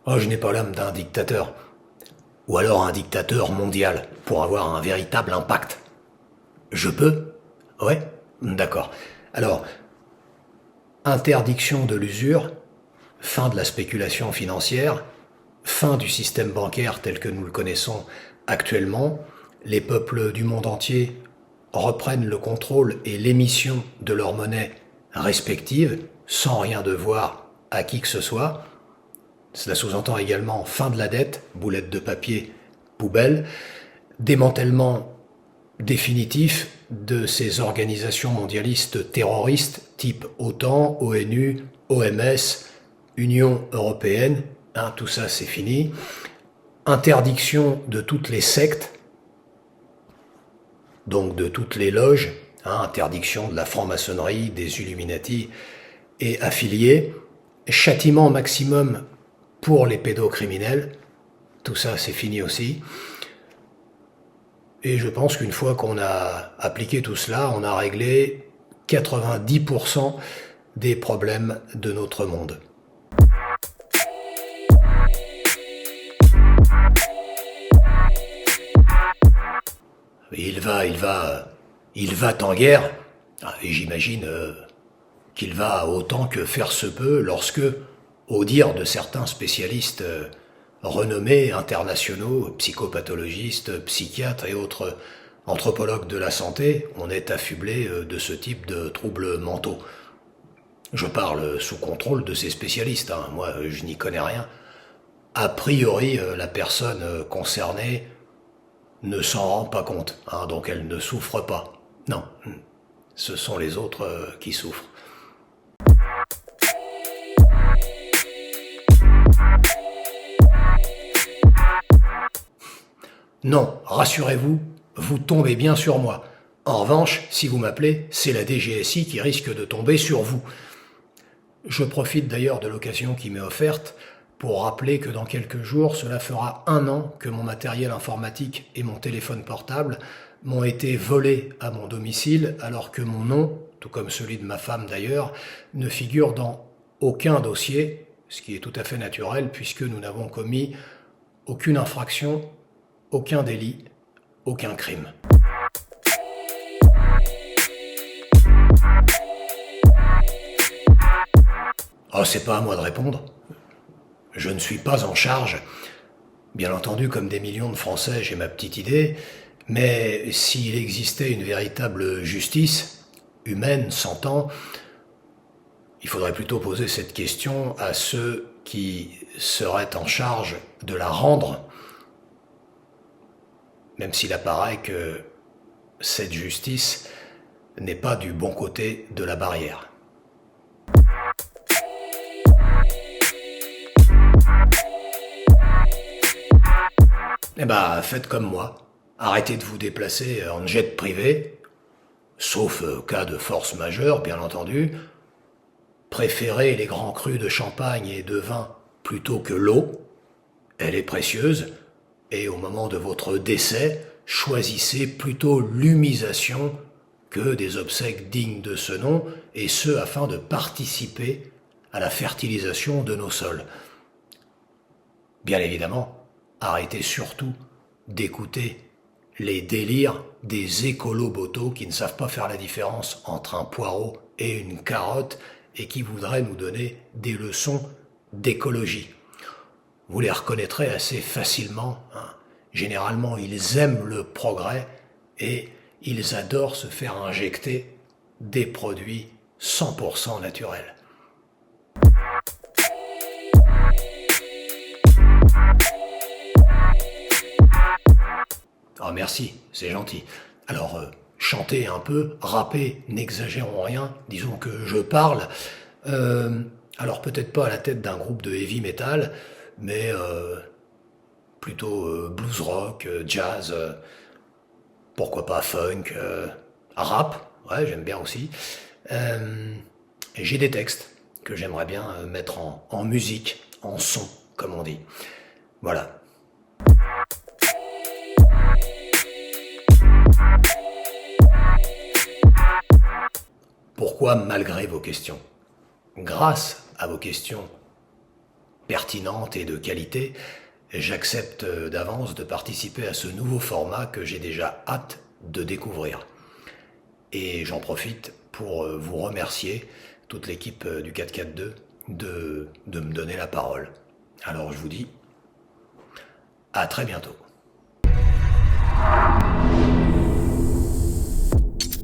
Oh, je n'ai pas l'âme d'un dictateur. Ou alors un dictateur mondial, pour avoir un véritable impact. Je peux? Ouais? D'accord. Alors, interdiction de l'usure, fin de la spéculation financière, fin du système bancaire tel que nous le connaissons actuellement, les peuples du monde entier reprennent le contrôle et l'émission de leur monnaie respective, sans rien devoir à qui que ce soit. Cela sous-entend également fin de la dette, boulette de papier, poubelle, démantèlement définitif de ces organisations mondialistes terroristes type OTAN, ONU, OMS, Union européenne, tout ça c'est fini. Interdiction de toutes les sectes, donc de toutes les loges, interdiction de la franc-maçonnerie, des Illuminati et affiliés, châtiment maximum pour les pédocriminels, tout ça c'est fini aussi. Et je pense qu'une fois qu'on a appliqué tout cela, on a réglé 90% des problèmes de notre monde. Il va en guerre, et j'imagine qu'il va autant que faire se peut lorsque, au dire de certains spécialistes renommés, internationaux, psychopathologistes, psychiatres et autres anthropologues de la santé, on est affublé de ce type de troubles mentaux. Je parle sous contrôle de ces spécialistes, moi je n'y connais rien. A priori, la personne concernée ne s'en rend pas compte, donc elle ne souffre pas. Non, ce sont les autres qui souffrent. Non, rassurez-vous, vous tombez bien sur moi. En revanche, si vous m'appelez, c'est la DGSI qui risque de tomber sur vous. Je profite d'ailleurs de l'occasion qui m'est offerte pour rappeler que dans quelques jours, cela fera 1 an que mon matériel informatique et mon téléphone portable m'ont été volés à mon domicile, alors que mon nom, tout comme celui de ma femme d'ailleurs, ne figure dans aucun dossier, ce qui est tout à fait naturel puisque nous n'avons commis aucune infraction, aucun délit, aucun crime. Oh, c'est pas à moi de répondre. Je ne suis pas en charge. Bien entendu, comme des millions de Français, j'ai ma petite idée, mais s'il existait une véritable justice, humaine, s'entend, il faudrait plutôt poser cette question à ceux qui seraient en charge de la rendre, même s'il apparaît que cette justice n'est pas du bon côté de la barrière. Eh ben, faites comme moi. Arrêtez de vous déplacer en jet privé, sauf cas de force majeure, bien entendu. Préférez les grands crus de champagne et de vin plutôt que l'eau. Elle est précieuse. Et au moment de votre décès, choisissez plutôt l'humisation que des obsèques dignes de ce nom, et ce afin de participer à la fertilisation de nos sols. Bien évidemment, arrêtez surtout d'écouter les délires des écolos-botos qui ne savent pas faire la différence entre un poireau et une carotte et qui voudraient nous donner des leçons d'écologie. Vous les reconnaîtrez assez facilement. Généralement, ils aiment le progrès et ils adorent se faire injecter des produits 100% naturels. Ah merci, c'est gentil. Alors, chantez un peu, rappez, n'exagérons rien, disons que je parle. Alors peut-être pas à la tête d'un groupe de heavy metal, mais plutôt blues rock, jazz, pourquoi pas funk, rap, ouais j'aime bien aussi. Et j'ai des textes que j'aimerais bien mettre en musique, en son, comme on dit. Voilà. Pourquoi malgré vos questions? Grâce à vos questions, pertinente et de qualité, j'accepte d'avance de participer à ce nouveau format que j'ai déjà hâte de découvrir. Et j'en profite pour vous remercier, toute l'équipe du 442, de me donner la parole. Alors je vous dis à très bientôt.